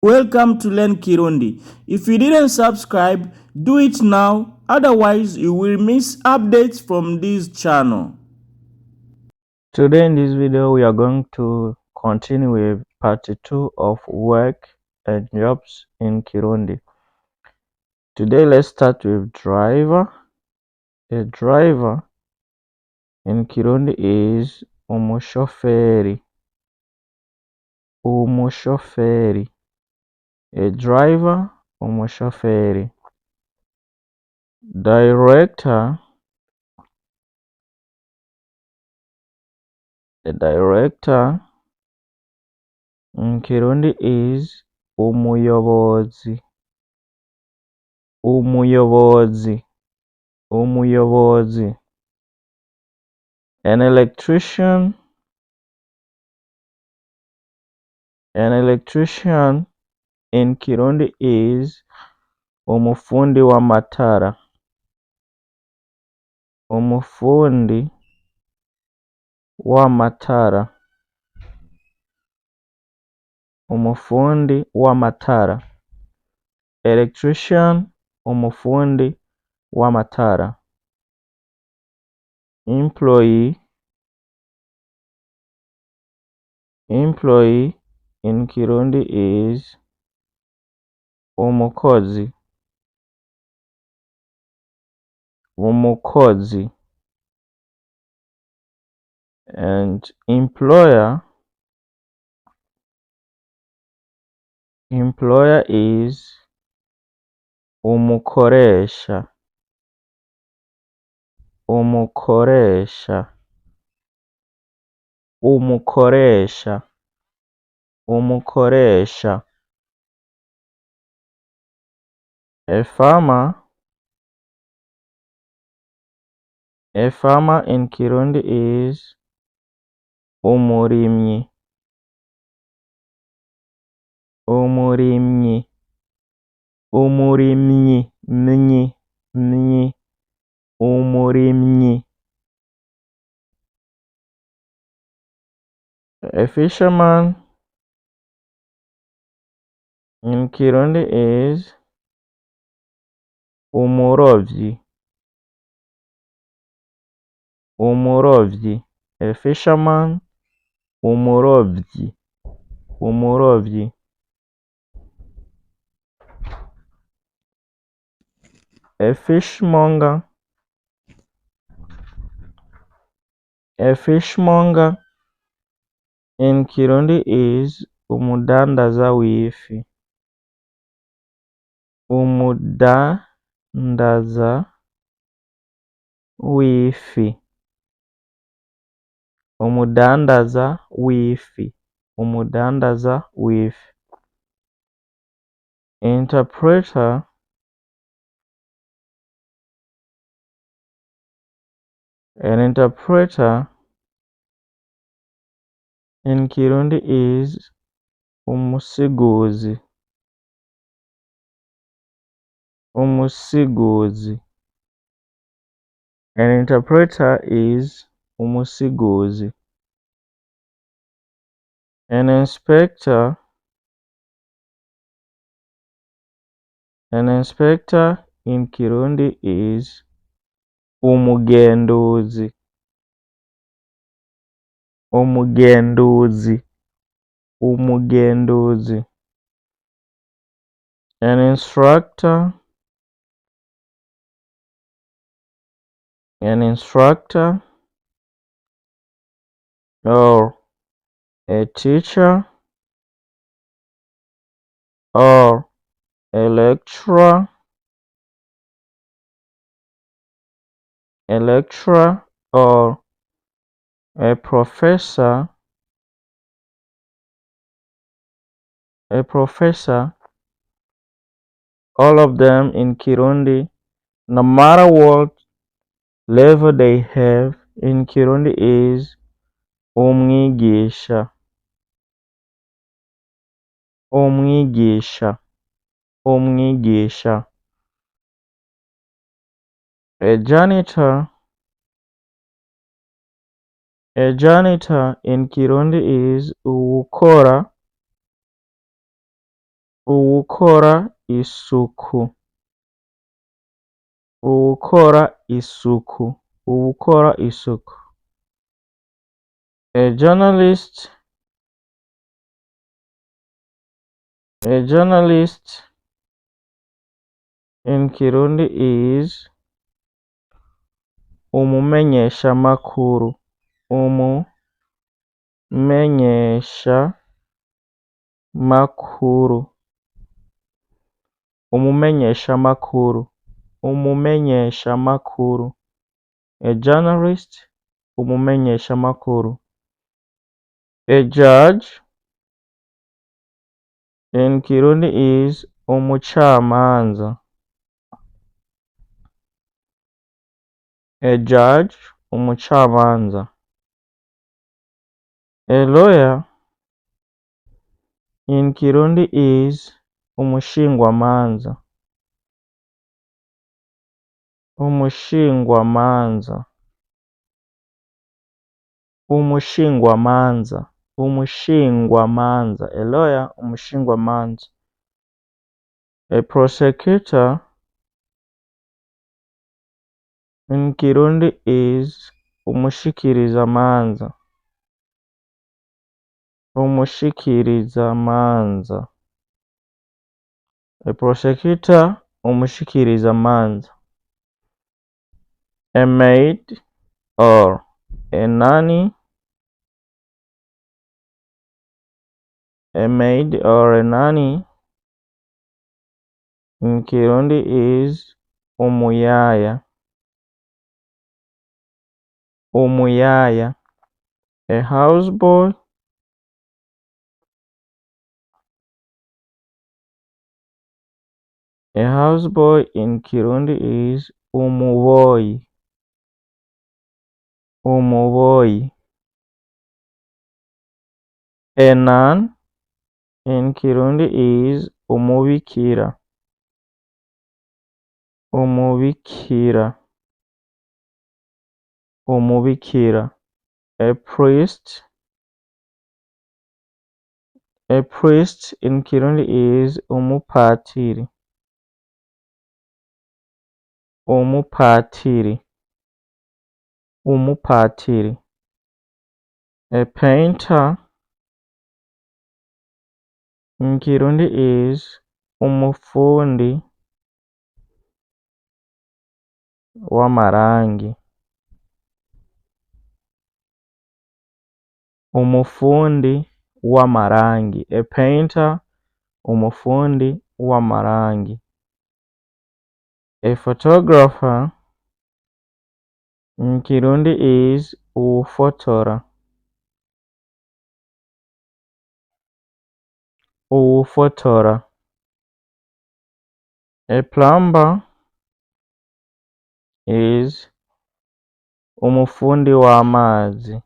Welcome to Learn Kirundi. If you didn't subscribe, do it now. Otherwise, you will miss updates from this channel. Today in this video, we are going to continue with part 2 of work and jobs in Kirundi. Today, let's start with driver. A driver in Kirundi is umushoferi. Umushoferi. A driver, umushoferi. Director. The director in Kirundi is umuyobozi. Umuyobozi. Umuyobozi. An electrician. An electrician in Kirundi is umufundi wa matara. Umufundi wa matara. Umufundi wa matara. Electrician, umufundi wa matara. Employee. Employee in Kirundi is umukozi. Umukozi. And employer. Employer is umukoresha. Umukoresha. Umukoresha. Umukoresha. A farmer. A farmer in Kirundi is umurimyi. Umurimyi. Umurimyi. Mnyi. Mnyi. Umurimyi. A fisherman in Kirundi is umurovyi. Umurovyi. A fisherman, umurovyi. Umurovyi. A fishmonger. A fishmonger in Kirundi is umudandaza w'ifi. Umudandaza w'ifi. Umudandaza w'ifi. Umudandaza w'ifi. Interpreter. An interpreter in Kirundi is umusiguzi. Umusiguzi. An interpreter is umusiguzi. An inspector. An inspector in Kirundi is umugenduzi. Umugenduzi. Umugenduzi. An instructor. An instructor or a teacher or a lecturer. A lecturer or a professor. A professor. All of them in Kirundi, no matter what level they have in Kirundi, is umwigisha. Umwigisha. Umwigisha. A janitor. A janitor in Kirundi is uwukora Uwukora isuku. Uwukora isuku. Uwukora isuku. A journalist. A journalist in Kirundi is umumenyeshamakuru. Umumenyeshamakuru. Umumenyeshamakuru. Umumenyeshamakuru. A journalist. Umumenyeshamakuru. A judge in Kirundi is umucamanza. A judge, umucamanza. A lawyer in Kirundi is umushingwamanza. Umushingwamanza. Umushingwamanza. Umushingwamanza. A lawyer, umushingwamanza. A prosecutor in Kirundi is umushikirizamanza. Umushikirizamanza. A prosecutor, umushikirizamanza. A maid or a nanny. A maid or a nanny in Kirundi is umuyaya. Umuyaya. A houseboy. A houseboy in Kirundi is umuboyi. Umuboyi. A nun in Kirundi is umubikira. Umubikira. Umubikira. A priest. A priest in Kirundi is umupatiri. Umupatiri. Umupatiri. A painter in Kirundi is umufundi w'amarangi. Umufundi w'amarangi. A painter, umufundi w'amarangi. A photographer in Kirundi is uwufotora. Uwufotora. A plumber is umufundi w'amazi.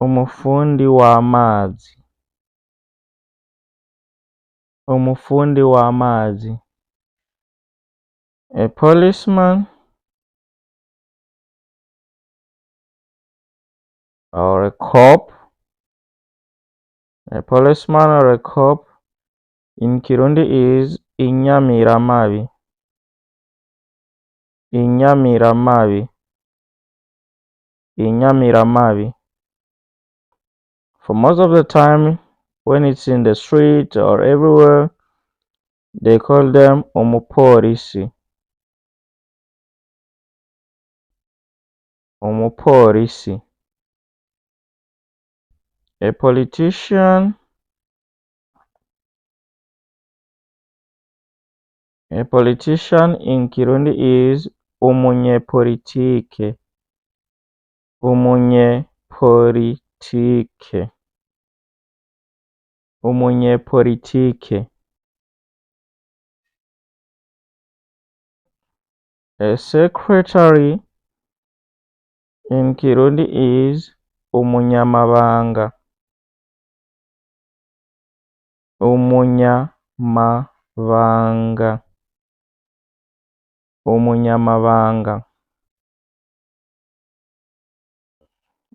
Umufundi w'amazi. Umufundi w'amazi. A policeman or a cop. A policeman or a cop in Kirundi is inyamiramabi. Inyamiramabi. Inyamiramabi. For most of the time, when it's in the street or everywhere, they call them umupolisi. Umupolisi. A politician. A politician in Kirundi is umunyepolitike. Umunyepolitike. Umunyepolitike. A secretary in Kirundi is umunyamabanga. Umunyamabanga. Umunyamabanga.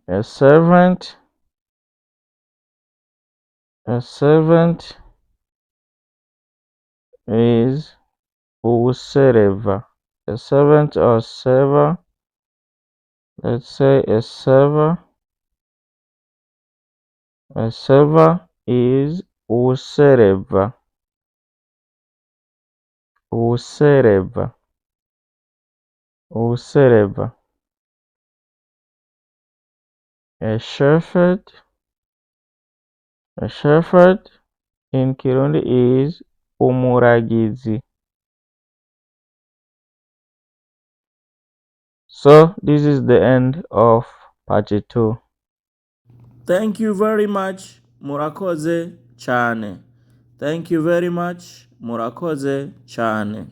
A servant A servant is userver. A servant or server. Let's say a server. A server is userver. Userver. Userver. A shepherd. A shepherd in Kirundi is umuragizi. So this is the end of part 2. Thank you very much. Murakoze chane. Thank you very much. Murakoze chane.